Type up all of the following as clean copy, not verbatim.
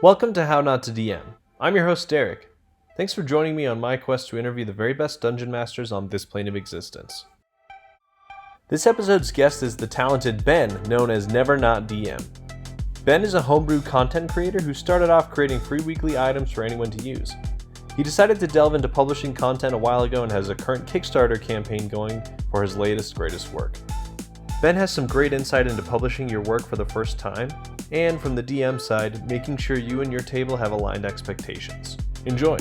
Welcome to How Not to DM. I'm your host, Derek. Thanks for joining me on my quest to interview the very best dungeon masters on this plane of existence. This episode's guest is the talented Ben, known as NeverNotDM. Ben is a homebrew content creator who started off creating free weekly items for anyone to use. He decided to delve into publishing content a while ago and has a current Kickstarter campaign going for his latest, greatest work. Ben has some great insight into publishing your work for the first time, and from the DM side, making sure you and your table have aligned expectations. Enjoy!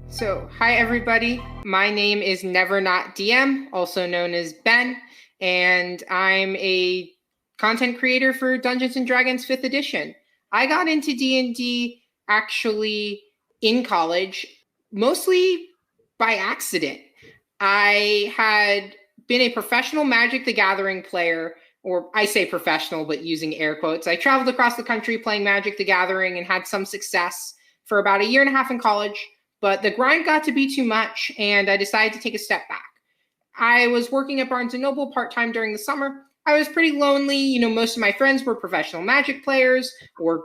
So, hi everybody. My name is NeverNotDM, also known as Ben, and I'm a content creator for Dungeons & Dragons 5th edition. I got into D&D actually in college, mostly by accident. I had been a professional Magic the Gathering player, or I say professional, but using air quotes. I traveled across the country playing Magic the Gathering and had some success for about a year and a half in college, but the grind got to be too much and I decided to take a step back. I was working at Barnes & Noble part-time during the summer. I was pretty lonely. Most of my friends were professional Magic players or,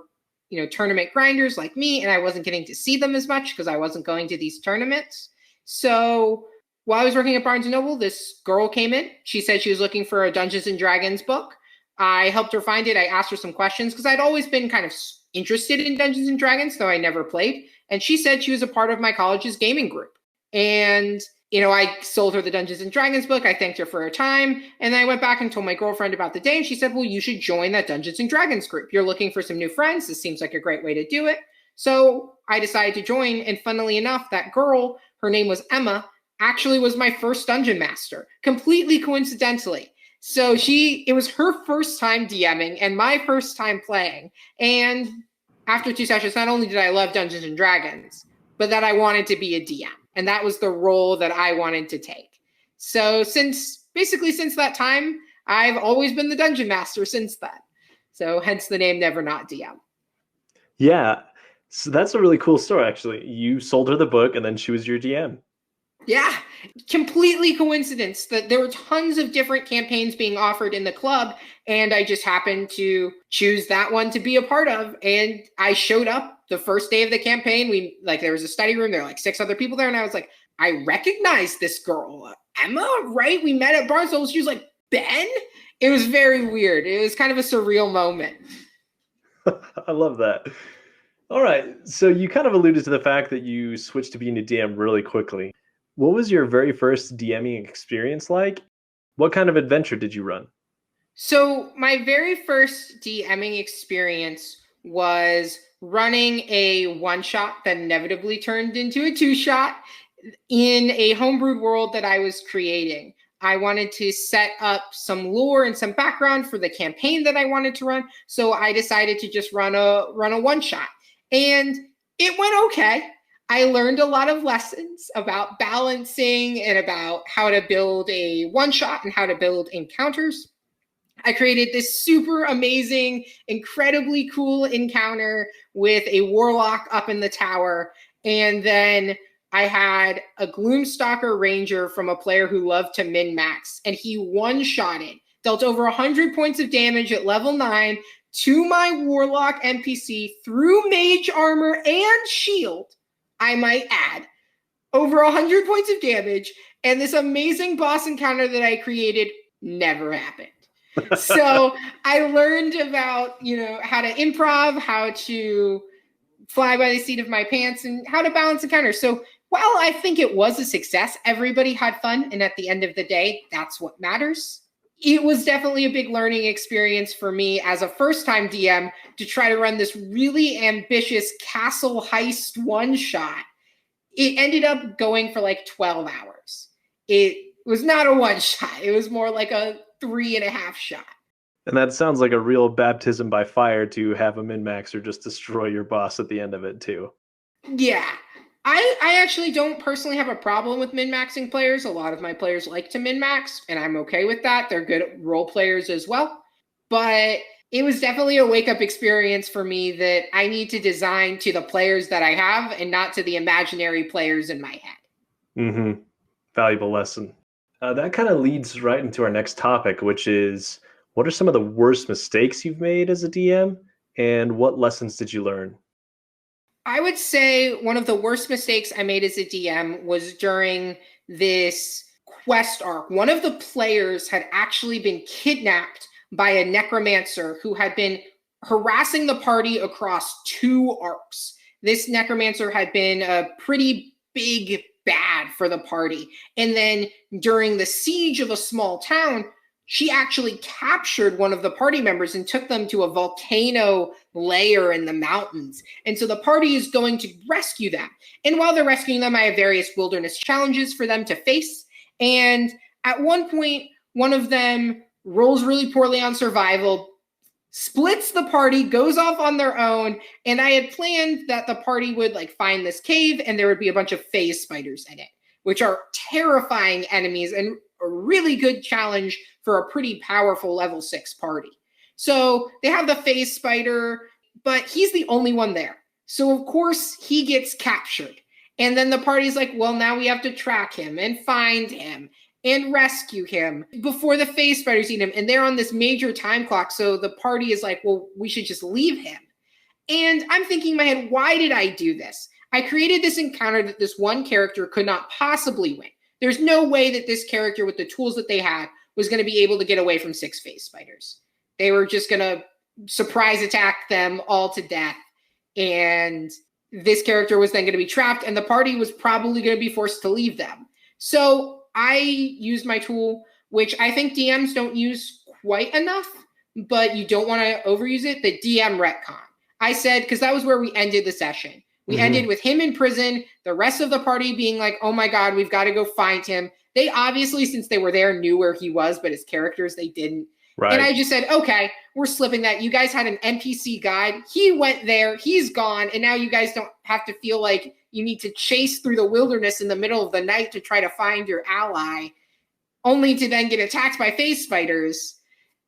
tournament grinders like me, and I wasn't getting to see them as much because I wasn't going to these tournaments. So while I was working at Barnes & Noble, this girl came in. She said she was looking for a Dungeons & Dragons book. I helped her find it. I asked her some questions because I'd always been kind of interested in Dungeons & Dragons, though I never played. And she said she was a part of my college's gaming group. And I sold her the Dungeons & Dragons book. I thanked her for her time. And then I went back and told my girlfriend about the day. And she said, well, you should join that Dungeons & Dragons group. You're looking for some new friends. This seems like a great way to do it. So I decided to join. And funnily enough, that girl, her name was Emma, actually was my first dungeon master, completely coincidentally. So it was her first time DMing and my first time playing. And after 2 sessions, not only did I love Dungeons & Dragons, but that I wanted to be a DM. And that was the role that I wanted to take. So since that time, I've always been the dungeon master since then. So hence the name NeverNotDM. Yeah, so that's a really cool story, actually. You sold her the book and then she was your DM. Yeah, completely coincidence that there were tons of different campaigns being offered in the club, and I just happened to choose that one to be a part of. And I showed up the first day of the campaign. There was a study room, there were 6 other people there, and I was like, I recognize this girl, Emma, right? We met at Barnes & Noble. She was like, Ben? It was very weird. It was kind of a surreal moment. I love that. All right, so you kind of alluded to the fact that you switched to being a DM really quickly. What was your very first DMing experience like? What kind of adventure did you run? So my very first DMing experience was running a one-shot that inevitably turned into a 2-shot in a homebrewed world that I was creating. I wanted to set up some lore and some background for the campaign that I wanted to run, so I decided to just run a one-shot. And it went okay. I learned a lot of lessons about balancing and about how to build a one-shot and how to build encounters. I created this super amazing, incredibly cool encounter with a warlock up in the tower. And then I had a Gloomstalker Ranger from a player who loved to min-max. And he one-shotted, dealt over 100 points of damage at level 9 to my warlock NPC through mage armor and shield. I might add, over 100 points of damage, and this amazing boss encounter that I created never happened. So I learned about, how to improv, how to fly by the seat of my pants, and how to balance encounters. So while I think it was a success, everybody had fun, and at the end of the day, that's what matters. It was definitely a big learning experience for me as a first-time DM to try to run this really ambitious castle heist one-shot. It ended up going for 12 hours. It was not a one-shot. It was more like a 3.5 shot. And that sounds like a real baptism by fire to have a min-maxer just destroy your boss at the end of it, too. Yeah. I actually don't personally have a problem with min-maxing players. A lot of my players like to min-max, and I'm okay with that. They're good role players as well. But It was definitely a wake-up experience for me that I need to design to the players that I have and not to the imaginary players in my head. Mm-hmm. Valuable lesson. That kind of leads right into our next topic, which is what are some of the worst mistakes you've made as a DM, and what lessons did you learn? I would say one of the worst mistakes I made as a DM was during this quest arc. One of the players had actually been kidnapped by a necromancer who had been harassing the party across 2 arcs. This necromancer had been a pretty big bad for the party. And then during the siege of a small town, she actually captured one of the party members and took them to a volcano lair in the mountains. And so the party is going to rescue them. And while they're rescuing them, I have various wilderness challenges for them to face. And at one point, one of them rolls really poorly on survival, splits the party, goes off on their own. And I had planned that the party would like find this cave and there would be a bunch of phase spiders in it, which are terrifying enemies and a really good challenge for a pretty powerful level 6 party. So they have the phase spider, but he's the only one there. So of course he gets captured. And then the party's like, well, now we have to track him and find him and rescue him before the phase spiders eat him. And they're on this major time clock. So the party is like, well, we should just leave him. And I'm thinking in my head, why did I do this? I created this encounter that this one character could not possibly win. There's no way that this character with the tools that they had was going to be able to get away from 6 phase spiders. They were just going to surprise attack them all to death. And this character was then going to be trapped and the party was probably going to be forced to leave them. So I used my tool, which I think DMs don't use quite enough, but you don't want to overuse it, the DM retcon. I said, because that was where we ended the session. We ended with him in prison, the rest of the party being like, oh my God, we've got to go find him. They obviously, since they were there, knew where he was, but his characters, they didn't. Right. And I just said, okay, we're slipping that. You guys had an NPC guide. He went there, he's gone. And now you guys don't have to feel like you need to chase through the wilderness in the middle of the night to try to find your ally, only to then get attacked by phase spiders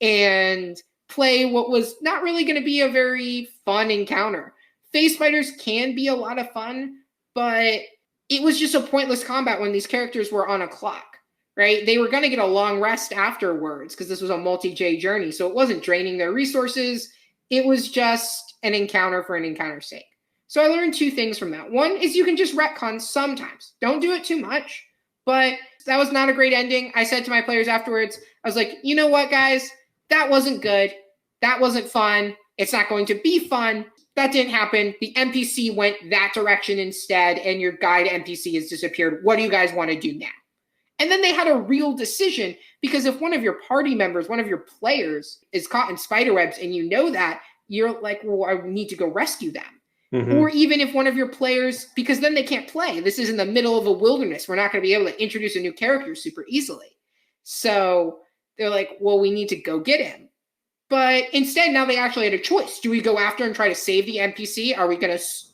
and play what was not really going to be a very fun encounter. Phase spiders can be a lot of fun, but it was just a pointless combat when these characters were on a clock, right? They were going to get a long rest afterwards because this was a multi-J journey, so it wasn't draining their resources. It was just an encounter for an encounter's sake. So I learned 2 things from that. One is you can just retcon sometimes. Don't do it too much, but that was not a great ending. I said to my players afterwards, I was like, you know what, guys? That wasn't good. That wasn't fun. It's not going to be fun. That didn't happen. The NPC went that direction instead, and your guide NPC has disappeared. What do you guys want to do now? And then they had a real decision, because if one of your party members, one of your players is caught in spider webs and you know that, you're like, well, I need to go rescue them. Or even if one of your players, because then they can't play. This is in the middle of a wilderness. We're not going to be able to introduce a new character super easily. So they're like, well, we need to go get him. But instead, now they actually had a choice. Do we go after and try to save the NPC?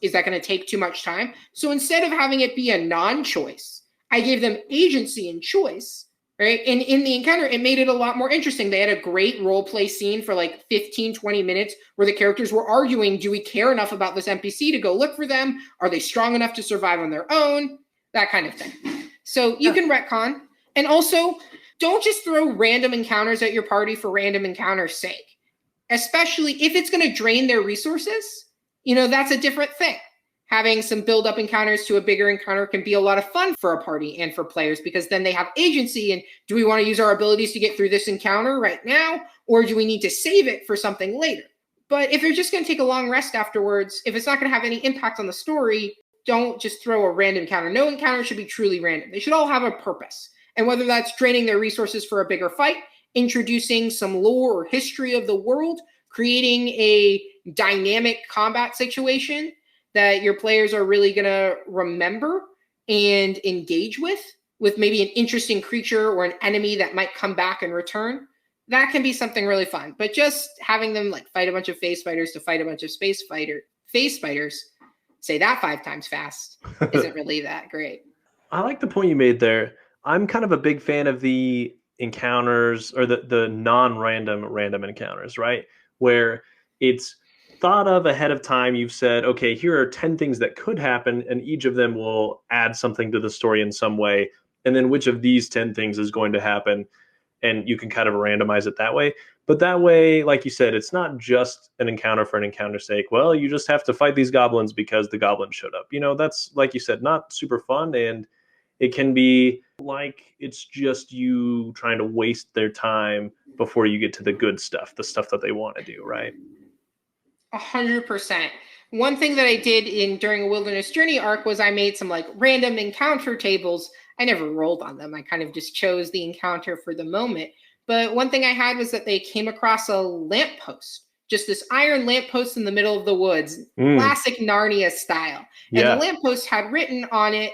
Is that going to take too much time? So instead of having it be a non-choice, I gave them agency and choice, right? And in the encounter, it made it a lot more interesting. They had a great role play scene for like 15, 20 minutes where the characters were arguing, do we care enough about this NPC to go look for them? Are they strong enough to survive on their own? That kind of thing. So you can retcon. And also, don't just throw random encounters at your party for random encounters' sake, especially if it's going to drain their resources. That's a different thing. Having some build-up encounters to a bigger encounter can be a lot of fun for a party and for players, because then they have agency. And do we want to use our abilities to get through this encounter right now, or do we need to save it for something later? But if you're just going to take a long rest afterwards, if it's not going to have any impact on the story, don't just throw a random encounter. No encounter should be truly random. They should all have a purpose. And whether that's draining their resources for a bigger fight, introducing some lore or history of the world, creating a dynamic combat situation that your players are really going to remember and engage with maybe an interesting creature or an enemy that might come back and return, that can be something really fun. But just having them like fight a bunch of phase spiders to fight a bunch of phase spiders, say that 5 times fast, isn't really that great. I like the point you made there. I'm kind of a big fan of the encounters, or the non-random random encounters, right? where it's thought of ahead of time. You've said, okay, here are 10 things that could happen, and each of them will add something to the story in some way. And then which of these 10 things is going to happen? And you can kind of randomize it that way. But that way, like you said, it's not just an encounter for an encounter's sake. Well, you just have to fight these goblins because the goblins showed up. That's, like you said, not super fun. And it can be like it's just you trying to waste their time before you get to the good stuff, the stuff that they want to do, right? 100%. One thing that I did during a Wilderness Journey arc was I made some like random encounter tables. I never rolled on them. I kind of just chose the encounter for the moment. But one thing I had was that they came across a lamppost, just this iron lamppost in the middle of the woods, classic Narnia style. And the lamppost had written on it,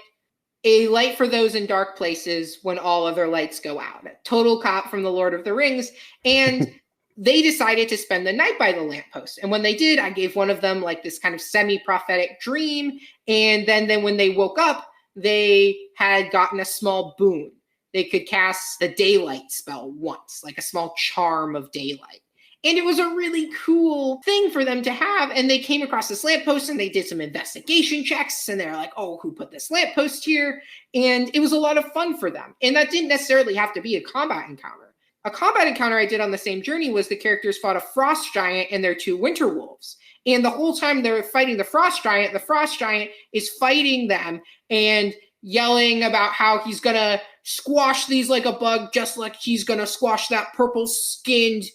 "A light for those in dark places when all other lights go out." A total cop from the Lord of the Rings. And they decided to spend the night by the lamppost. And when they did, I gave one of them like this kind of semi-prophetic dream. And then when they woke up, they had gotten a small boon. They could cast the daylight spell once, like a small charm of daylight. And it was a really cool thing for them to have. And they came across this lamppost and they did some investigation checks. And they're like, oh, who put this lamppost here? And it was a lot of fun for them. And that didn't necessarily have to be a combat encounter. A combat encounter I did on the same journey was the characters fought a frost giant and their 2 winter wolves. And the whole time they're fighting the frost giant is fighting them and yelling about how he's going to squash these like a bug, just like he's going to squash that purple-skinned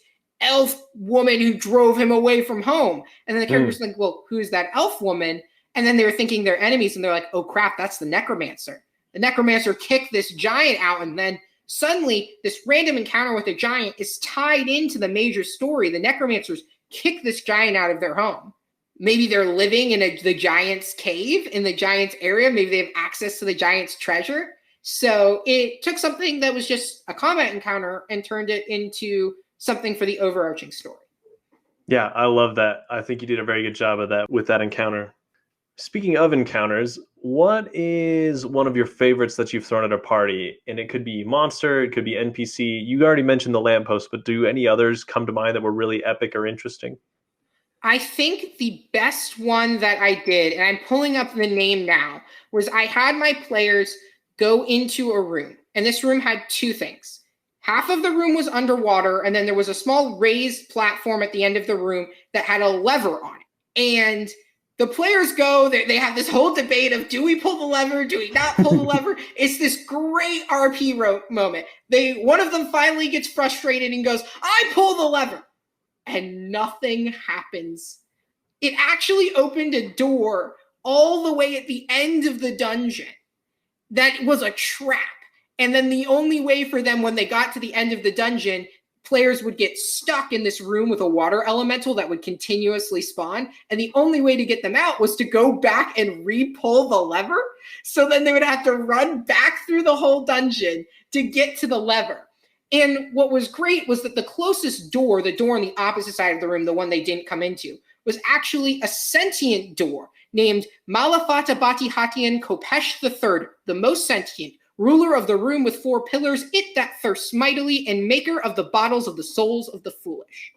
elf woman who drove him away from home. And then the character's like, well, who's that elf woman? And then they were thinking they're enemies, and they're like, oh, crap, that's the necromancer. The necromancer kicked this giant out, and then suddenly this random encounter with a giant is tied into the major story. The necromancers kick this giant out of their home. Maybe they're living in the giant's cave, in the giant's area. Maybe they have access to the giant's treasure. So it took something that was just a combat encounter and turned it into something for the overarching story. Yeah, I love that. I think you did a very good job of that with that encounter. Speaking of encounters, what is one of your favorites that you've thrown at a party? And it could be monster, it could be NPC. You already mentioned the lamppost, but do any others come to mind that were really epic or interesting? I think the best one that I did, and I'm pulling up the name now, was I had my players go into a room. And this room had 2 things. Half of the room was underwater, and then there was a small raised platform at the end of the room that had a lever on it. And the players go, they have this whole debate of, do we pull the lever? Do we not pull the lever? It's this great RP moment. One of them finally gets frustrated and goes, I pull the lever. And nothing happens. It actually opened a door all the way at the end of the dungeon that was a trap. And then the only way for them, when they got to the end of the dungeon, players would get stuck in this room with a water elemental that would continuously spawn. And the only way to get them out was to go back and re-pull the lever. So then they would have to run back through the whole dungeon to get to the lever. And what was great was that the closest door, the door on the opposite side of the room, the one they didn't come into, was actually a sentient door named Malafata Batihatian Kopesh III, the most sentient, ruler of the room with 4 pillars, it that thirsts mightily, and maker of the bottles of the souls of the foolish.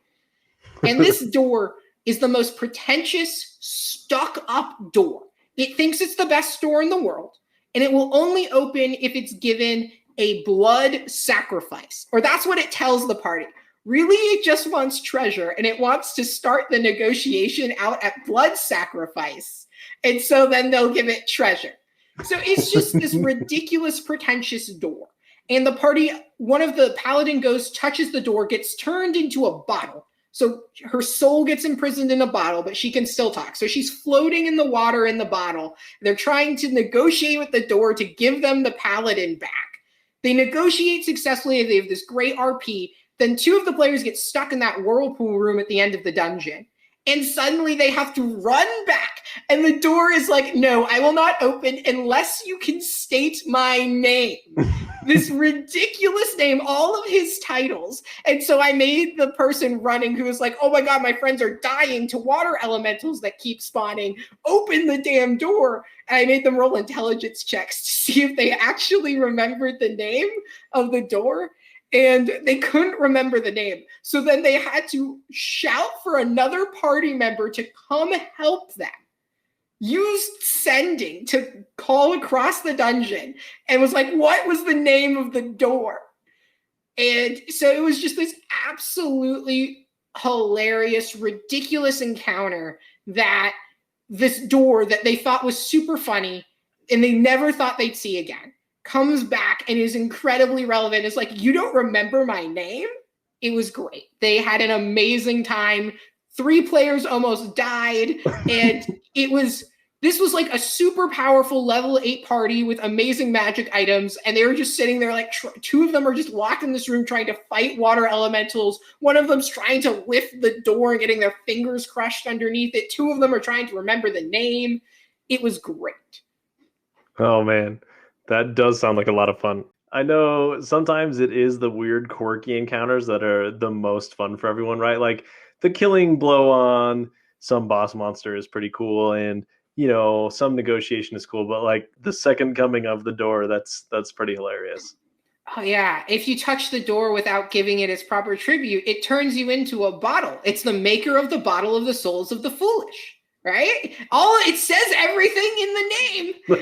And this door is the most pretentious, stuck-up door. It thinks it's the best door in the world, and it will only open if it's given a blood sacrifice, or that's what it tells the party. Really, it just wants treasure, and it wants to start the negotiation out at blood sacrifice. And so then they'll give it treasure. So it's just this ridiculous, pretentious door. And the party, one of the paladin ghosts touches the door, gets turned into a bottle. So her soul gets imprisoned in a bottle, but she can still talk. So she's floating in the water in the bottle. They're trying to negotiate with the door to give them the paladin back. They negotiate successfully. They have this great RP. Then 2 of the players get stuck in that whirlpool room at the end of the dungeon. And suddenly they have to run back. And the door is like, no, I will not open unless you can state my name. This ridiculous name, all of his titles. And so I made the person running who was like, oh my God, my friends are dying to water elementals that keep spawning. Open the damn door. And I made them roll intelligence checks to see if they actually remembered the name of the door. and they couldn't remember the name. So then they had to shout for another party member to come help them. Used sending to call across the dungeon and was like, what was the name of the door? And so it was just this absolutely hilarious, ridiculous encounter that this door that they thought was super funny and they never thought they'd see again comes back and is incredibly relevant. It's like, you don't remember my name? It was great. They had an amazing time. 3 players almost died. And this was like a super powerful level 8 party with amazing magic items. And they were just sitting there like 2 of them are just locked in this room trying to fight water elementals. One of them's trying to lift the door and getting their fingers crushed underneath it. 2 of them are trying to remember the name. It was great. Oh, man. That does sound like a lot of fun. I know sometimes it is the weird, quirky encounters that are the most fun for everyone, right? Like the killing blow on some boss monster is pretty cool, and some negotiation is cool, but like the second coming of the door, that's pretty hilarious. Oh yeah, if you touch the door without giving it its proper tribute, it turns you into a bottle. It's the maker of the bottle of the souls of the foolish. Right? It says everything in the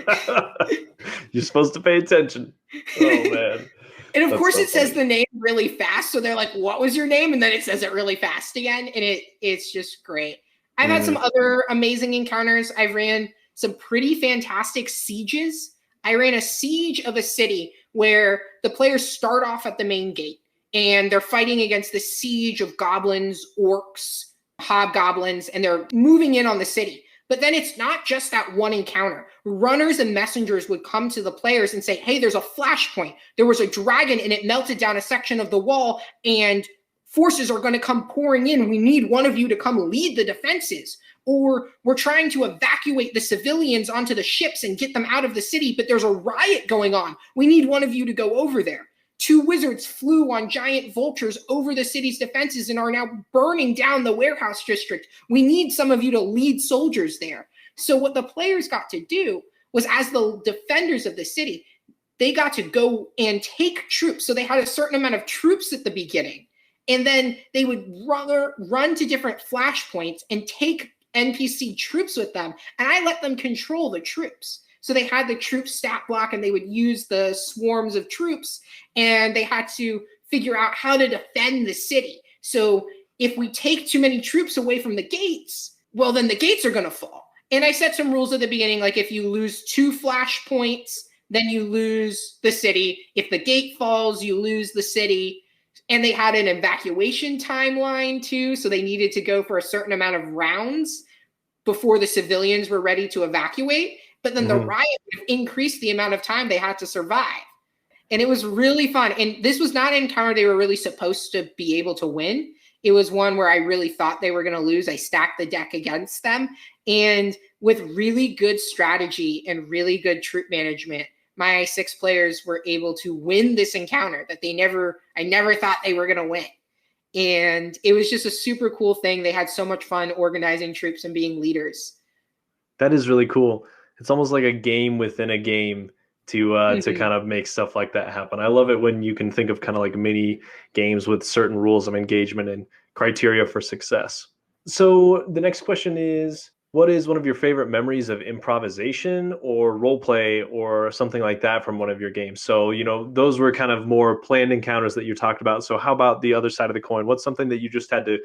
name. You're supposed to pay attention. Oh, man. And of course, it says the name really fast. So they're like, what was your name? And then it says it really fast again. And it's just great. I've had some other amazing encounters. I ran some pretty fantastic sieges. I ran a siege of a city where the players start off at the main gate and they're fighting against the siege of goblins, orcs, hobgoblins, and they're moving in on the city. But then it's not just that one encounter. Runners and messengers would come to the players and say, hey, there's a flashpoint. There was a dragon and it melted down a section of the wall and forces are going to come pouring in. We need one of you to come lead the defenses. Or we're trying to evacuate the civilians onto the ships and get them out of the city, but there's a riot going on. We need one of you to go over there. 2 wizards flew on giant vultures over the city's defenses and are now burning down the warehouse district. We need some of you to lead soldiers there. So what the players got to do was, as the defenders of the city, they got to go and take troops. So they had a certain amount of troops at the beginning. And then they would run to different flashpoints and take NPC troops with them. And I let them control the troops. So they had the troops stat block and they would use the swarms of troops and they had to figure out how to defend the city. So if we take too many troops away from the gates, well, then the gates are going to fall. And I set some rules at the beginning, like if you lose 2 flash points, then you lose the city. If the gate falls, you lose the city. And they had an evacuation timeline too. So they needed to go for a certain amount of rounds before the civilians were ready to evacuate. But then the riot increased the amount of time they had to survive. And it was really fun. And this was not an encounter they were really supposed to be able to win. It was one where I really thought they were going to lose. I stacked the deck against them. And with really good strategy and really good troop management, my 6 players were able to win this encounter that I never thought they were going to win. And it was just a super cool thing. They had so much fun organizing troops and being leaders. That is really cool. It's almost like a game within a game to kind of make stuff like that happen. I love it when you can think of kind of like mini games with certain rules of engagement and criteria for success. So the next question is, what is one of your favorite memories of improvisation or role play or something like that from one of your games? So, those were kind of more planned encounters that you talked about. So how about the other side of the coin? What's something that you just had to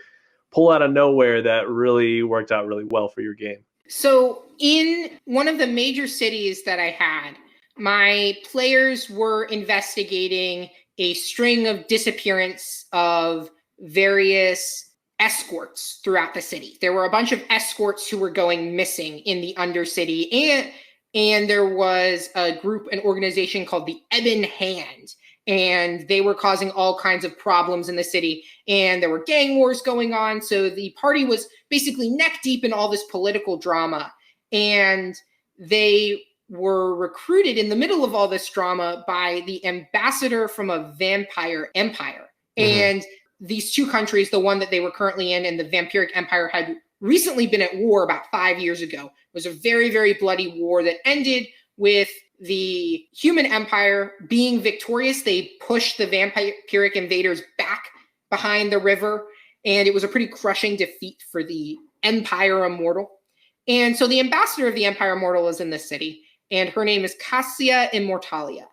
pull out of nowhere that really worked out really well for your game? So in one of the major cities that I had, my players were investigating a string of disappearance of various escorts throughout the city. There were a bunch of escorts who were going missing in the Undercity, and there was an organization called the Ebon Hand, and they were causing all kinds of problems in the city, and there were gang wars going on. So the party was basically neck deep in all this political drama, and they were recruited in the middle of all this drama by the ambassador from a vampire empire. And these 2 countries, the one that they were currently in and the vampiric empire, had recently been at war about 5 years ago. It was a very, very bloody war that ended with the human empire being victorious, they pushed the vampiric invaders back behind the river. And it was a pretty crushing defeat for the Empire Immortal. And so the ambassador of the Empire Immortal is in the city, and her name is Cassia Immortalia.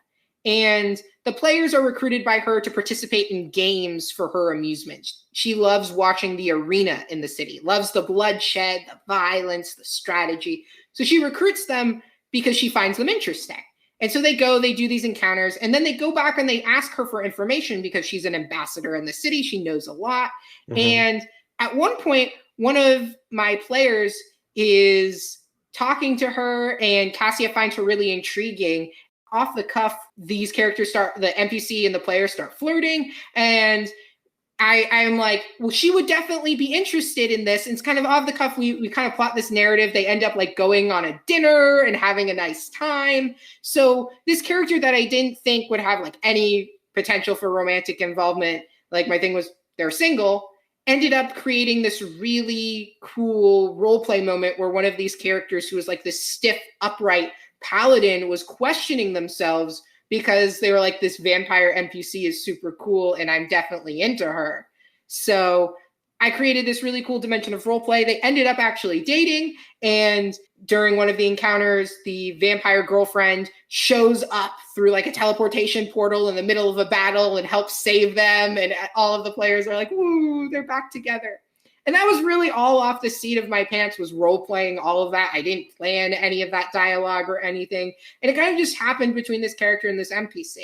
And the players are recruited by her to participate in games for her amusement. She loves watching the arena in the city, loves the bloodshed, the violence, the strategy. So she recruits them because she finds them interesting. And so they go, they do these encounters, and then they go back and they ask her for information because she's an ambassador in the city. She knows a lot. Mm-hmm. And at one point, one of my players is talking to her, and Cassia finds her really intriguing. Off the cuff, these characters the NPC and the player start flirting, and I'm like, well, she would definitely be interested in this. And it's kind of off the cuff. We kind of plot this narrative. They end up like going on a dinner and having a nice time. So this character that I didn't think would have like any potential for romantic involvement, like my thing was they're single, ended up creating this really cool role play moment where one of these characters, who was like this stiff, upright paladin, was questioning themselves because they were like, this vampire NPC is super cool and I'm definitely into her. So I created this really cool dimension of roleplay. They ended up actually dating, and during one of the encounters, the vampire girlfriend shows up through like a teleportation portal in the middle of a battle and helps save them, and all of the players are like, woo, they're back together. And that was really all off the seat of my pants, was role-playing all of that. I didn't plan any of that dialogue or anything. And it kind of just happened between this character and this NPC.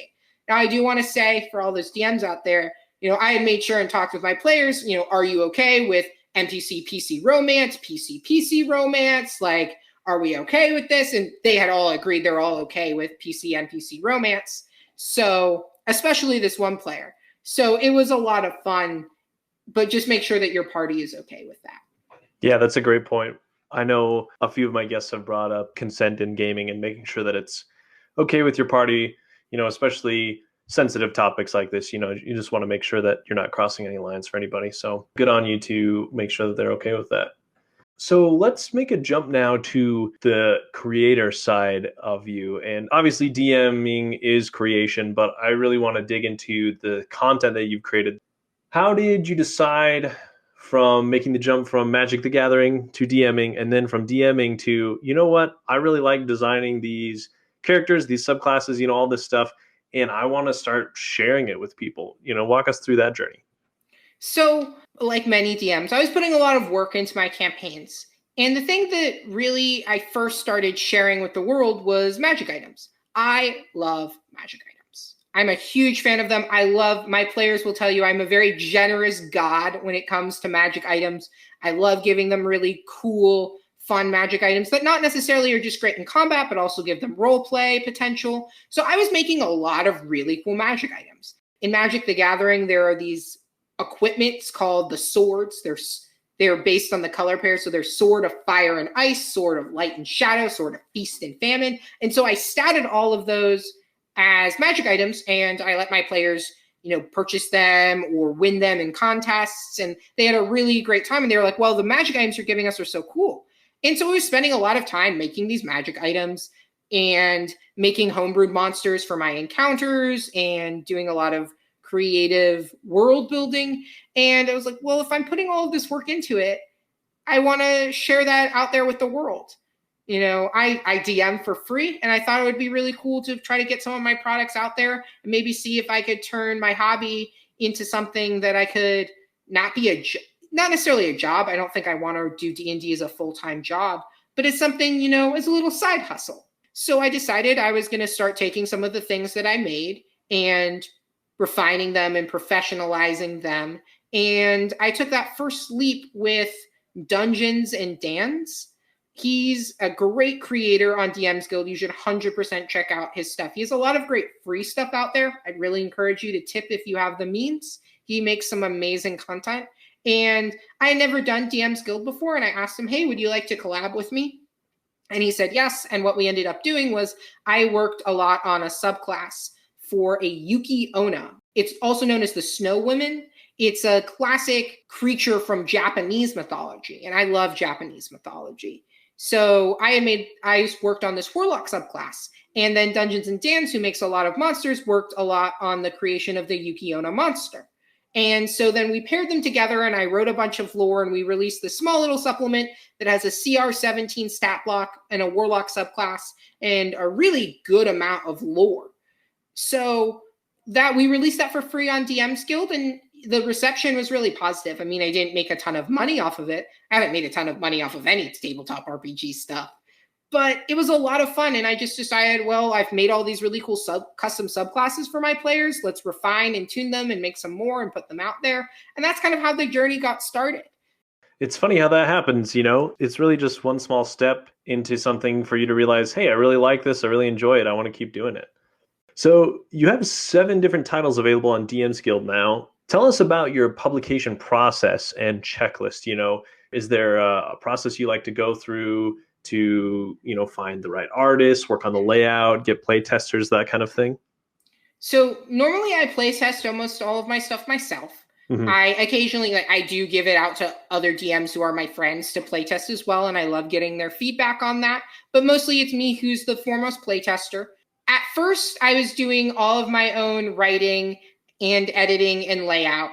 Now, I do want to say, for all those DMs out there, I had made sure and talked with my players, are you okay with NPC-PC romance, PC-PC romance? Like, are we okay with this? And they had all agreed they're all okay with PC-NPC romance. So, especially this one player. So it was a lot of fun. But just make sure that your party is okay with that. Yeah, that's a great point. I know a few of my guests have brought up consent in gaming and making sure that it's okay with your party, especially sensitive topics like this. You just want to make sure that you're not crossing any lines for anybody. So good on you to make sure that they're okay with that. So let's make a jump now to the creator side of you. And obviously DMing is creation, but I really want to dig into the content that you've created. How did you decide from making the jump from Magic the Gathering to DMing, and then from DMing to, I really like designing these characters, these subclasses, all this stuff, and I want to start sharing it with people? Walk us through that journey. So, like many DMs, I was putting a lot of work into my campaigns. And the thing that really I first started sharing with the world was magic items. I love magic items. I'm a huge fan of them. My players will tell you I'm a very generous god when it comes to magic items. I love giving them really cool, fun magic items that not necessarily are just great in combat, but also give them role play potential. So I was making a lot of really cool magic items. In Magic the Gathering, there are these equipments called the swords. They're based on the color pair. So there's Sword of Fire and Ice, Sword of Light and Shadow, Sword of Feast and Famine. And so I statted all of those as magic items, and I let my players, purchase them or win them in contests. And they had a really great time. And they were like, well, the magic items you're giving us are so cool. And so I was spending a lot of time making these magic items and making homebrewed monsters for my encounters and doing a lot of creative world building. And I was like, well, if I'm putting all of this work into it, I want to share that out there with the world. I DM for free, and I thought it would be really cool to try to get some of my products out there and maybe see if I could turn my hobby into something that I could not necessarily a job. I don't think I want to do D&D as a full-time job, but it's something, as a little side hustle. So I decided I was going to start taking some of the things that I made and refining them and professionalizing them. And I took that first leap with Dungeons and Dan's. He's a great creator on DM's Guild. You should 100% check out his stuff. He has a lot of great free stuff out there. I'd really encourage you to tip if you have the means. He makes some amazing content. And I had never done DM's Guild before, and I asked him, hey, would you like to collab with me? And he said yes. And what we ended up doing was I worked a lot on a subclass for a Yuki Onna. It's also known as the Snow Women. It's a classic creature from Japanese mythology, and I love Japanese mythology. So I worked on this Warlock subclass, And then Dungeons and Dan's, who makes a lot of monsters, worked a lot on the creation of the Yuki-onna monster. And so then we paired them together, and I wrote a bunch of lore, and we released this small little supplement that has a CR17 stat block and a Warlock subclass and a really good amount of lore. So that we released that for free on DM's Guild, and the reception was really positive. I mean, I didn't make a ton of money off of it. I haven't made a ton of money off of any tabletop RPG stuff. But it was a lot of fun, and I just decided, well, I've made all these really cool custom subclasses for my players. Let's refine and tune them and make some more and put them out there. And that's kind of how the journey got started. It's funny how that happens, you know? It's really just one small step into something for you to realize, hey, I really like this. I really enjoy it. I want to keep doing it. So you have 7 different titles available on DM's Guild now. Tell us about your publication process and checklist. You know, is there a process you like to go through to, you know, find the right artists, work on the layout, get play testers, that kind of thing? So normally I play test almost all of my stuff myself. Mm-hmm. I occasionally, I do give it out to other DMs who are my friends to play test as well, and I love getting their feedback on that. But mostly it's me who's the foremost play tester. At first, I was doing all of my own writing and editing and layout,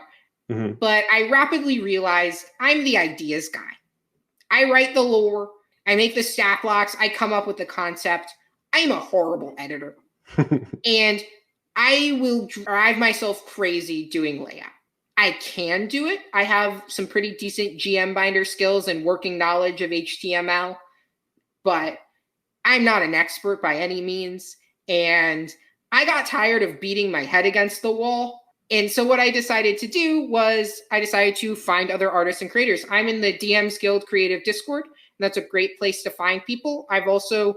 but I rapidly realized I'm the ideas guy. I write the lore, I make the stat blocks, I come up with the concept. I'm a horrible editor. And I will drive myself crazy doing layout. I can do it. I have some pretty decent GM binder skills and working knowledge of HTML, but I'm not an expert by any means. And I got tired of beating my head against the wall. And so what I decided to do was I decided to find other artists and creators. I'm in the DM's Guild Creative Discord, and that's a great place to find people. I've also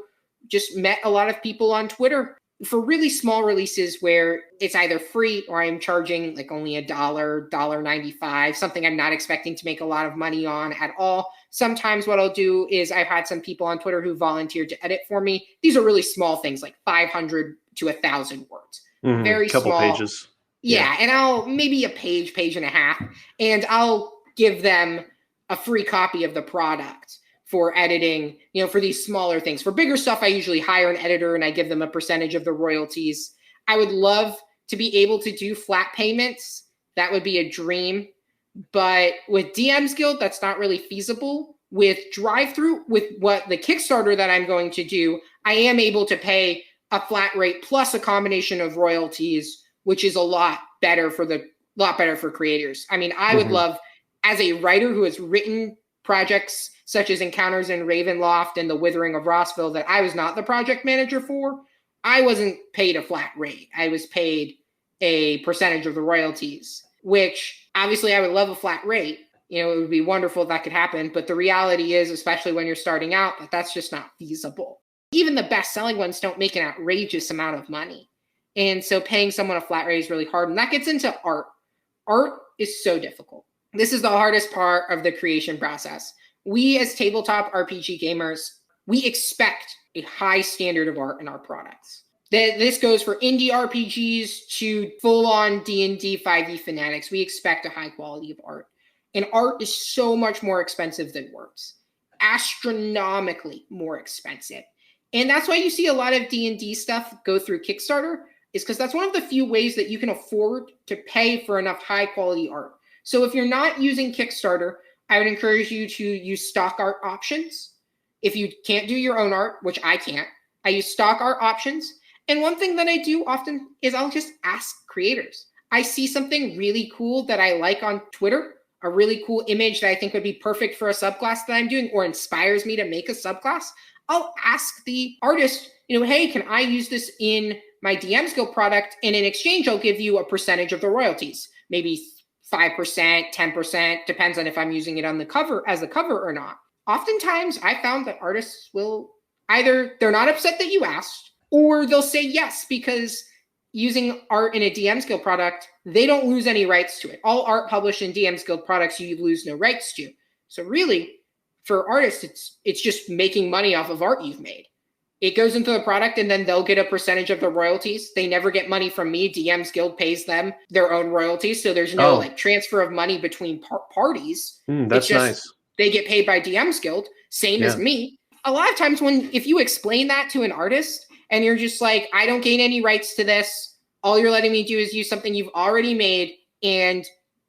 just met a lot of people on Twitter for really small releases where it's either free or I'm charging like only $1, $1.95, something I'm not expecting to make a lot of money on at all. Sometimes what I'll do is I've had some people on Twitter who volunteered to edit for me. These are really small things, like 500 to 1,000 words. Very couple small. Pages. Yeah, and I'll maybe a page, page and a half, and I'll give them a free copy of the product for editing, you know, for these smaller things. For bigger stuff, I usually hire an editor and I give them a percentage of the royalties. I would love to be able to do flat payments. That would be a dream. But with DM's Guild, that's not really feasible. With Drivethru, with what the Kickstarter that I'm going to do, I am able to pay a flat rate plus a combination of royalties, which is a lot better for creators. I mean, I would love, as a writer who has written projects such as Encounters in Ravenloft and The Withering of Rossville that I was not the project manager for, I wasn't paid a flat rate. I was paid a percentage of the royalties, which obviously I would love a flat rate. You know, it would be wonderful if that could happen. But the reality is, especially when you're starting out, that's just not feasible. Even the best-selling ones don't make an outrageous amount of money. And so paying someone a flat rate is really hard. And that gets into art. Art is so difficult. This is the hardest part of the creation process. We as tabletop RPG gamers, we expect a high standard of art in our products. This goes for indie RPGs to full-on D&D 5e fanatics. We expect a high quality of art. And art is so much more expensive than words. Astronomically more expensive. And that's why you see a lot of D&D stuff go through Kickstarter, is because that's one of the few ways that you can afford to pay for enough high-quality art. So if you're not using Kickstarter, I would encourage you to use stock art options. If you can't do your own art, which I can't, I use stock art options. And one thing that I do often is I'll just ask creators. I see something really cool that I like on Twitter, a really cool image that I think would be perfect for a subclass that I'm doing or inspires me to make a subclass. I'll ask the artist, you know, hey, can I use this in my DM's Guild product? And in exchange, I'll give you a percentage of the royalties, maybe 5%, 10%, depends on if I'm using it on the cover as the cover or not. Oftentimes, I found that artists will either, they're not upset that you asked, or they'll say yes, because using art in a DM's Guild product, they don't lose any rights to it. All art published in DM's Guild products, you lose no rights to. So really, for artists, it's just making money off of art you've made. It goes into the product and then they'll get a percentage of the royalties. They never get money from me. DM's Guild pays them their own royalties. So there's no transfer of money between parties. That's nice. They get paid by DM's Guild, same as me. A lot of times if you explain that to an artist and you're just like, I don't gain any rights to this. All you're letting me do is use something you've already made, and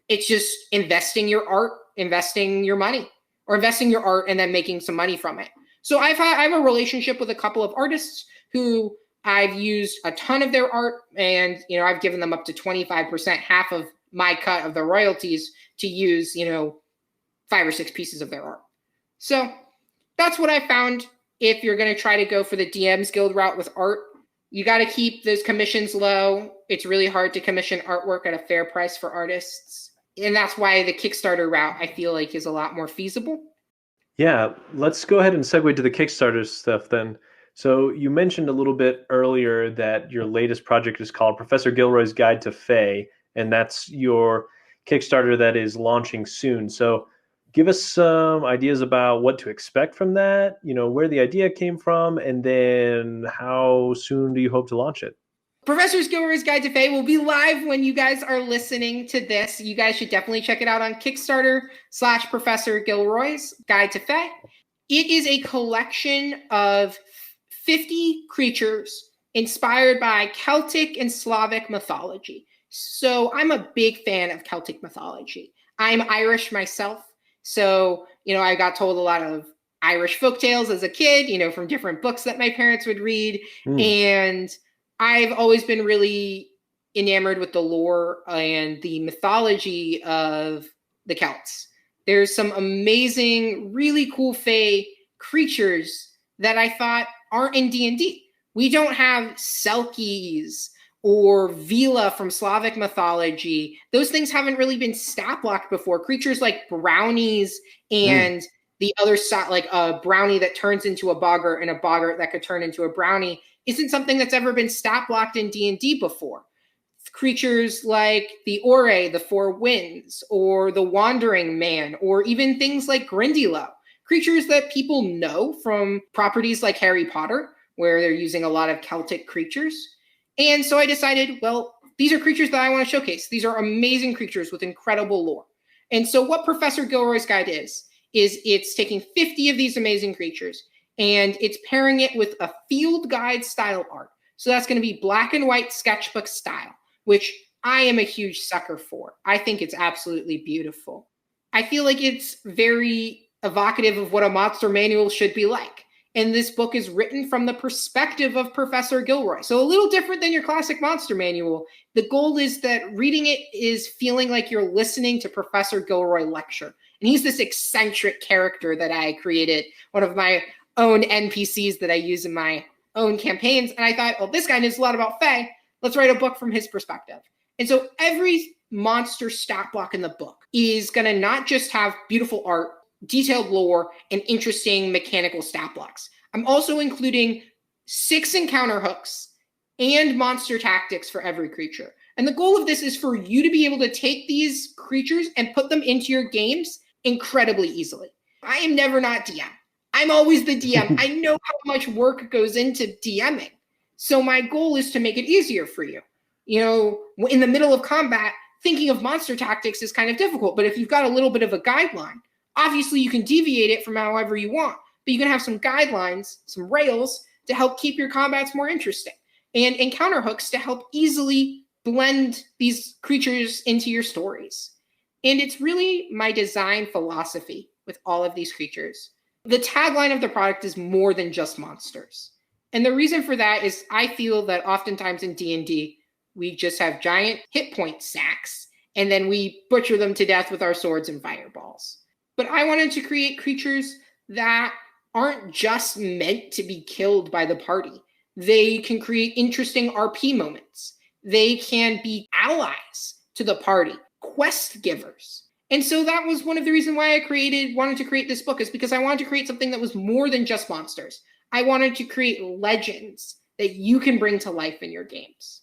it's just investing your art, investing your money, or investing your art and then making some money from it. So I have a relationship with a couple of artists who I've used a ton of their art, and I've given them up to 25%, half of my cut of the royalties, to use 5 or 6 pieces of their art. So that's what I found. If you're going to try to go for the DM's Guild route with art, you got to keep those commissions low. It's really hard to commission artwork at a fair price for artists. And that's why the Kickstarter route, I feel like, is a lot more feasible. Yeah, let's go ahead and segue to the Kickstarter stuff then. So you mentioned a little bit earlier that your latest project is called Professor Gilroy's Guide to Fae, and that's your Kickstarter that is launching soon. So give us some ideas about what to expect from that, where the idea came from, and then how soon do you hope to launch it? Professor Gilroy's Guide to Fae will be live when you guys are listening to this. You guys should definitely check it out on Kickstarter/Professor Gilroy's Guide to Fae. It is a collection of 50 creatures inspired by Celtic and Slavic mythology. So I'm a big fan of Celtic mythology. I'm Irish myself. So, I got told a lot of Irish folktales as a kid, from different books that my parents would read. And I've always been really enamored with the lore and the mythology of the Celts. There's some amazing, really cool fae creatures that I thought aren't in D&D. We don't have Selkies or Vila from Slavic mythology. Those things haven't really been stat blocked before. Creatures like brownies and the other side, like a brownie that turns into a boggart and a boggart that could turn into a brownie, isn't something that's ever been stat blocked in D&D before. Creatures like the Ore, the Four Winds, or the Wandering Man, or even things like Grindylow. Creatures that people know from properties like Harry Potter, where they're using a lot of Celtic creatures. And so I decided, well, these are creatures that I want to showcase. These are amazing creatures with incredible lore. And so what Professor Gilroy's Guide is it's taking 50 of these amazing creatures, and it's pairing it with a field guide style art. So that's going to be black and white sketchbook style, which I am a huge sucker for. I think it's absolutely beautiful. I feel like it's very evocative of what a monster manual should be like. And this book is written from the perspective of Professor Gilroy. So a little different than your classic monster manual. The goal is that reading it is feeling like you're listening to Professor Gilroy lecture. And he's this eccentric character that I created, one of my own NPCs that I use in my own campaigns. And I thought, well, this guy knows a lot about Fae. Let's write a book from his perspective. And so every monster stat block in the book is going to not just have beautiful art, detailed lore, and interesting mechanical stat blocks. I'm also including 6 encounter hooks and monster tactics for every creature. And the goal of this is for you to be able to take these creatures and put them into your games incredibly easily. I am NeverNotDM. I'm always the DM. I know how much work goes into DMing. So my goal is to make it easier for you. In the middle of combat, thinking of monster tactics is kind of difficult. But if you've got a little bit of a guideline, obviously you can deviate it from however you want. But you can have some guidelines, some rails to help keep your combats more interesting. And encounter hooks to help easily blend these creatures into your stories. And it's really my design philosophy with all of these creatures. The tagline of the product is more than just monsters. And the reason for that is I feel that oftentimes in D&D, we just have giant hit point sacks, and then we butcher them to death with our swords and fireballs. But I wanted to create creatures that aren't just meant to be killed by the party. They can create interesting RP moments. They can be allies to the party, quest givers. And so that was one of the reasons why I wanted to create this book, is because I wanted to create something that was more than just monsters. I wanted to create legends that you can bring to life in your games.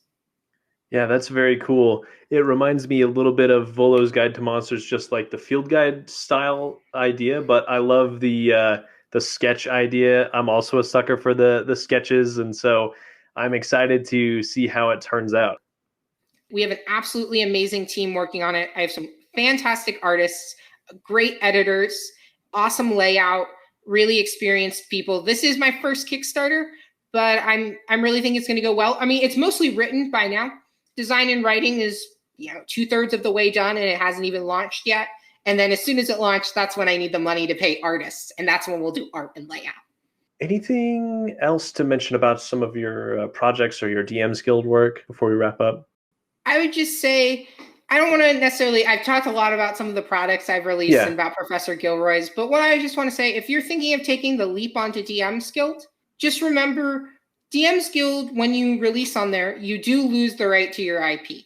Yeah, that's very cool. It reminds me a little bit of Volo's Guide to Monsters, just like the field guide style idea, but I love the sketch idea. I'm also a sucker for the sketches, and so I'm excited to see how it turns out. We have an absolutely amazing team working on it. I have some fantastic artists, great editors, awesome layout, really experienced people. This is my first Kickstarter, but I'm really thinking it's going to go well. I mean, it's mostly written by now. Design and writing is 2/3 of the way done, and it hasn't even launched yet. And then as soon as it launched, that's when I need the money to pay artists, and that's when we'll do art and layout. Anything else to mention about some of your projects or your DM's Guild work before we wrap up? I would just say, I don't want to necessarily, I've talked a lot about some of the products I've released and about Professorilroys, but what I just want to say, if you're thinking of taking the leap onto DM's Guild, just remember DM's Guild, when you release on there, you do lose the right to your IP.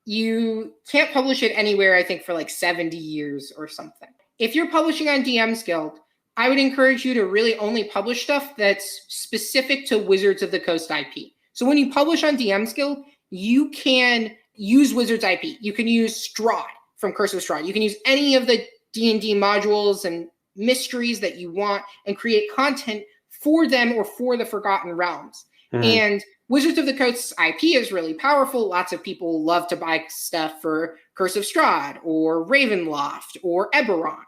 You can't publish it anywhere, I think, for like 70 years or something. If you're publishing on DM's Guild, I would encourage you to really only publish stuff that's specific to Wizards of the Coast IP. So when you publish on DM's Guild, you can use Wizards IP. You can use Strahd from Curse of Strahd. You can use any of the D&D modules and mysteries that you want and create content for them or for the Forgotten Realms. And Wizards of the Coast's IP is really powerful. Lots of people love to buy stuff for Curse of Strahd or Ravenloft or Eberron.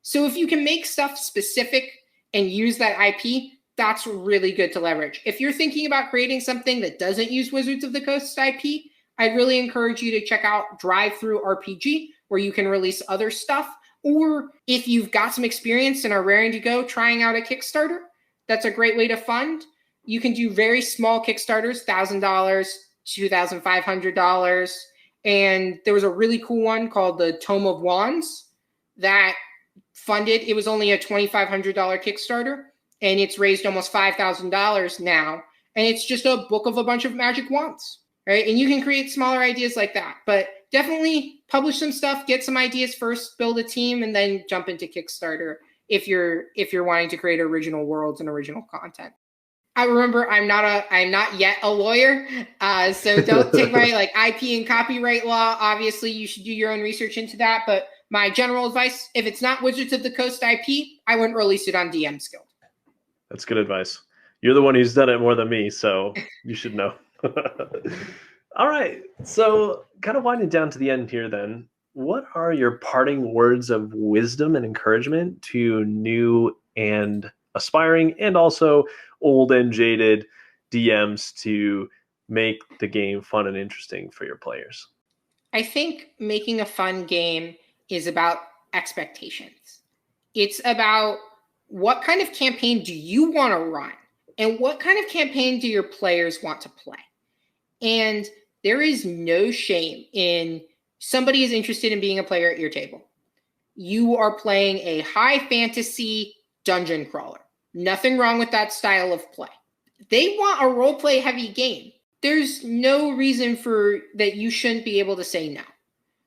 So if you can make stuff specific and use that IP, that's really good to leverage. If you're thinking about creating something that doesn't use Wizards of the Coast IP, I'd really encourage you to check out Drivethru RPG, where you can release other stuff. Or if you've got some experience and are raring to go trying out a Kickstarter, that's a great way to fund. You can do very small Kickstarters, $1,000, $2,500. And there was a really cool one called the Tome of Wands that funded. It was only a $2,500 Kickstarter, and it's raised almost $5,000 now. And it's just a book of a bunch of magic wands, right? And you can create smaller ideas like that. But definitely publish some stuff, get some ideas first, build a team, and then jump into Kickstarter if you're wanting to create original worlds and original content. I remember I'm not yet a lawyer, so don't take my IP and copyright law. Obviously, you should do your own research into that. But my general advice, if it's not Wizards of the Coast IP, I wouldn't release it on DM's Guild. That's good advice. You're the one who's done it more than me, so you should know. All right, so kind of winding down to the end here then, what are your parting words of wisdom and encouragement to new and aspiring and also old and jaded DMs to make the game fun and interesting for your players? I think making a fun game is about expectations. It's about what kind of campaign do you want to run and what kind of campaign do your players want to play? And there is no shame in somebody is interested in being a player at your table. You are playing a high fantasy dungeon crawler. Nothing wrong with that style of play. They want a role play heavy game. There's no reason for that you shouldn't be able to say no.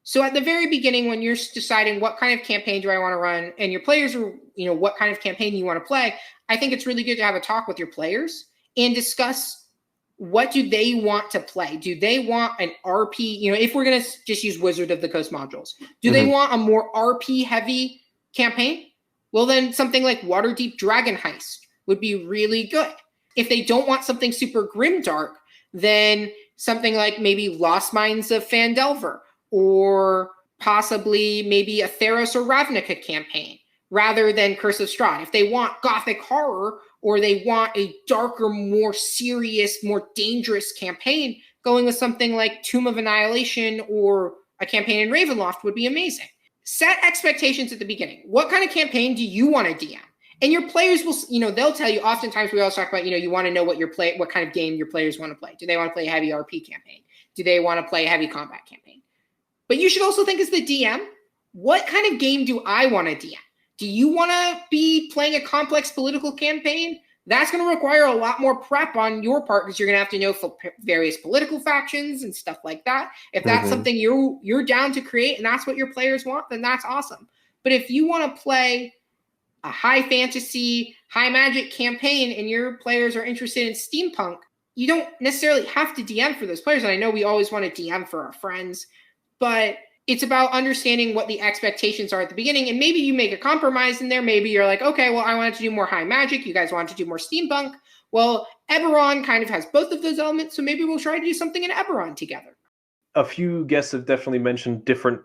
So at the very beginning, when you're deciding what kind of campaign do I want to run, and your players are, what kind of campaign you want to play, I think it's really good to have a talk with your players and discuss what do they want to play. Do they want an RP? If we're going to just use Wizard of the Coast modules, do they want a more RP heavy campaign? Well, then something like Waterdeep Dragon Heist would be really good. If they don't want something super grimdark, then something like maybe Lost Mines of Phandelver, or possibly maybe a Theros or Ravnica campaign, rather than Curse of Strahd. If they want gothic horror, or they want a darker, more serious, more dangerous campaign, going with something like Tomb of Annihilation or a campaign in Ravenloft would be amazing. Set expectations at the beginning. What kind of campaign do you want to DM? And your players will, they'll tell you. Oftentimes we always talk about, you want to know what kind of game your players want to play. Do they want to play a heavy RP campaign? Do they want to play a heavy combat campaign? But you should also think as the DM, what kind of game do I want to DM? Do you want to be playing a complex political campaign? That's going to require a lot more prep on your part, because you're going to have to know various political factions and stuff like that. If that's something you're down to create and that's what your players want, then that's awesome. But if you want to play a high fantasy, high magic campaign and your players are interested in steampunk, you don't necessarily have to DM for those players. And I know we always want to DM for our friends, but it's about understanding what the expectations are at the beginning. And maybe you make a compromise in there. Maybe you're like, okay, well, I wanted to do more high magic. You guys want to do more steampunk. Well, Eberron kind of has both of those elements. So maybe we'll try to do something in Eberron together. A few guests have definitely mentioned different,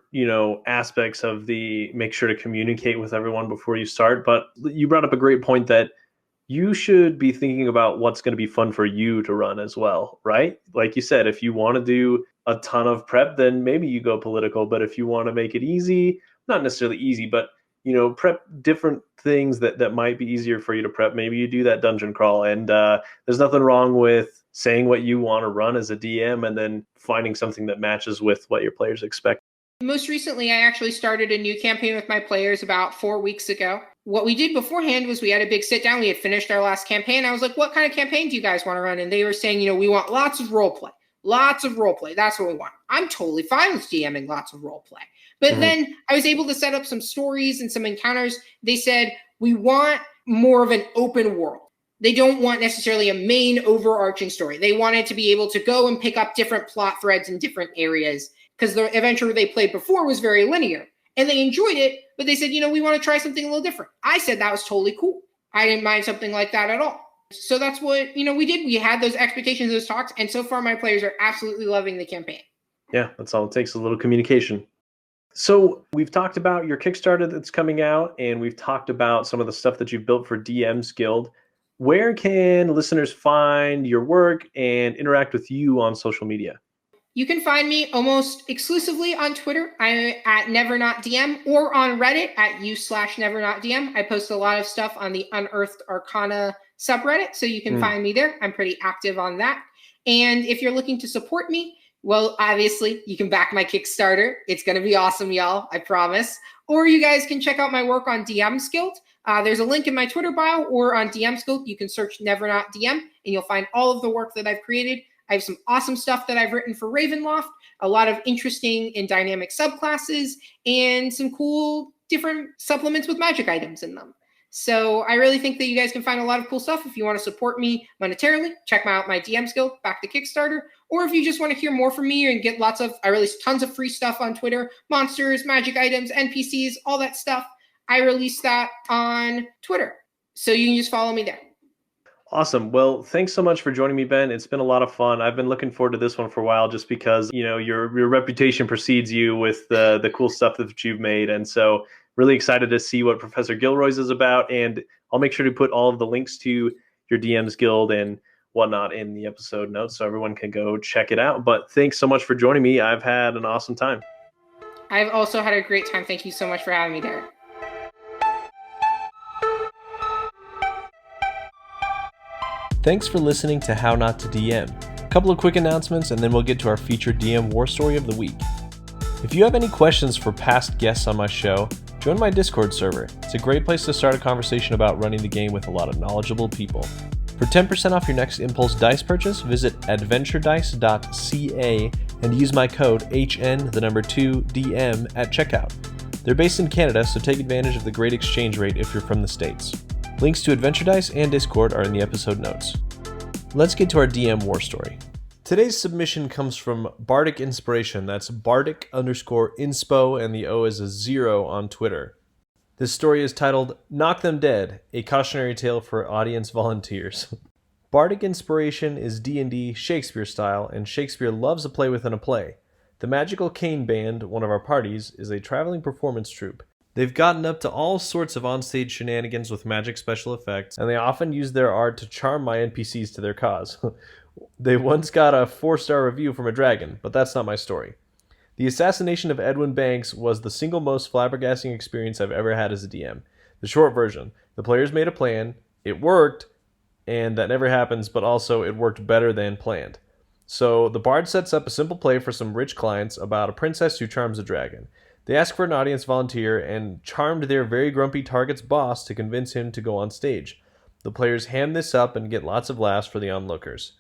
aspects of the make sure to communicate with everyone before you start. But you brought up a great point that you should be thinking about what's going to be fun for you to run as well, right? Like you said, if you want to do a ton of prep, then maybe you go political. But if you want to make it easy, not necessarily easy, but prep different things that might be easier for you to prep. Maybe you do that dungeon crawl, and there's nothing wrong with saying what you want to run as a DM and then finding something that matches with what your players expect. Most recently, I actually started a new campaign with my players about 4 weeks ago. What we did beforehand was we had a big sit down. We had finished our last campaign. I was like, what kind of campaign do you guys want to run? And they were saying, we want lots of role play. Lots of role play. That's what we want. I'm totally fine with DMing lots of role play. But then I was able to set up some stories and some encounters. They said, we want more of an open world. They don't want necessarily a main overarching story. They wanted to be able to go and pick up different plot threads in different areas, because the adventure they played before was very linear. And they enjoyed it, but they said, we want to try something a little different. I said that was totally cool. I didn't mind something like that at all. So that's what, we did. We had those expectations, those talks, and so far my players are absolutely loving the campaign. Yeah, that's all it takes, a little communication. So we've talked about your Kickstarter that's coming out, and we've talked about some of the stuff that you've built for DM's Guild. Where can listeners find your work and interact with you on social media? You can find me almost exclusively on Twitter. I'm at NeverNotDM, or on Reddit at u/NeverNotDM. I post a lot of stuff on the Unearthed Arcana subreddit, so you can find me there. I'm pretty active on that. And if you're looking to support me, well, obviously, you can back my Kickstarter. It's going to be awesome, y'all. I promise. Or you guys can check out my work on DM's Guild. There's a link in my Twitter bio, or on DM's Guild. You can search NeverNotDM, and you'll find all of the work that I've created. I have some awesome stuff that I've written for Ravenloft, a lot of interesting and dynamic subclasses, and some cool different supplements with magic items in them. So I really think that you guys can find a lot of cool stuff. If you want to support me monetarily, check out my DM's Guild, back to Kickstarter. Or if you just want to hear more from me and get I release tons of free stuff on Twitter, monsters, magic items, NPCs, all that stuff. I release that on Twitter. So you can just follow me there. Awesome. Well, thanks so much for joining me, Ben. It's been a lot of fun. I've been looking forward to this one for a while, just because, your reputation precedes you with the cool stuff that you've made. And so really excited to see what Professor Gilroy's is about. And I'll make sure to put all of the links to your DM's Guild and whatnot in the episode notes, so everyone can go check it out. But thanks so much for joining me. I've had an awesome time. I've also had a great time. Thank you so much for having me, Derek. Thanks for listening to How Not to DM. A couple of quick announcements, and then we'll get to our featured DM war story of the week. If you have any questions for past guests on my show, join my Discord server. It's a great place to start a conversation about running the game with a lot of knowledgeable people. For 10% off your next Impulse Dice purchase, visit adventuredice.ca and use my code HN2DM at checkout. They're based in Canada, so take advantage of the great exchange rate if you're from the States. Links to Adventure Dice and Discord are in the episode notes. Let's get to our DM war story. Today's submission comes from Bardic Inspiration. That's Bardic_inspo, and the O is a 0 on Twitter. This story is titled Knock Them Dead, a cautionary tale for audience volunteers. Bardic Inspiration is D&D Shakespeare style, and Shakespeare loves a play within a play. The Magical Cane Band, one of our parties, is a traveling performance troupe. They've gotten up to all sorts of onstage shenanigans with magic special effects, and they often use their art to charm my NPCs to their cause. They once got a 4-star review from a dragon, but that's not my story. The assassination of Edwin Banks was the single most flabbergasting experience I've ever had as a DM. The short version: the players made a plan, it worked, and that never happens, but also it worked better than planned. So the bard sets up a simple play for some rich clients about a princess who charms a dragon. They ask for an audience volunteer and charmed their very grumpy target's boss to convince him to go on stage. The players ham this up and get lots of laughs for the onlookers.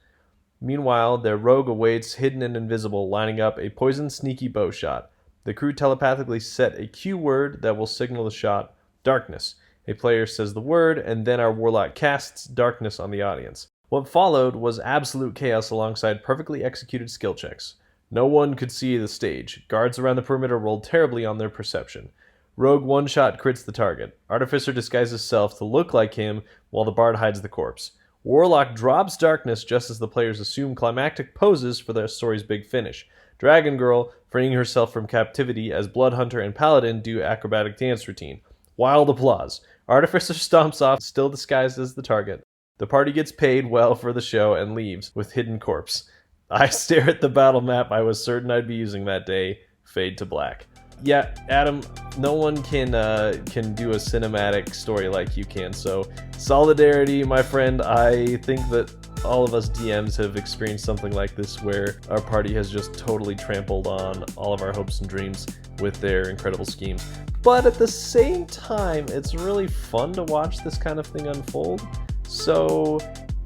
Meanwhile, their rogue awaits, hidden and invisible, lining up a poisoned, sneaky bow shot. The crew telepathically set a cue word that will signal the shot: darkness. A player says the word, and then our warlock casts darkness on the audience. What followed was absolute chaos alongside perfectly executed skill checks. No one could see the stage. Guards around the perimeter rolled terribly on their perception. Rogue one-shot crits the target. Artificer disguises self to look like him, while the bard hides the corpse. Warlock drops darkness just as the players assume climactic poses for their story's big finish. Dragon Girl, freeing herself from captivity as Blood Hunter and Paladin do acrobatic dance routine. Wild applause. Artificer stomps off, still disguised as the target. The party gets paid well for the show and leaves with hidden corpse. I stare at the battle map I was certain I'd be using that day. Fade to black. Yeah, Adam, no one can do a cinematic story like you can, so solidarity, my friend. I think that all of us DMs have experienced something like this where our party has just totally trampled on all of our hopes and dreams with their incredible schemes. But at the same time, it's really fun to watch this kind of thing unfold. So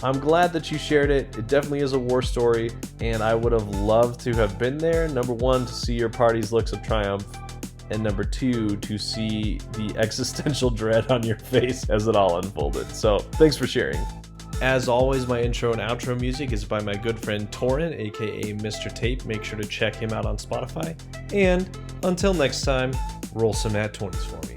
I'm glad that you shared it. It definitely is a war story, and I would have loved to have been there. Number one, to see your party's looks of triumph, and number two, to see the existential dread on your face as it all unfolded. So thanks for sharing. As always, my intro and outro music is by my good friend Torin, aka Mr. Tape. Make sure to check him out on Spotify. And until next time, roll some nat 20s for me.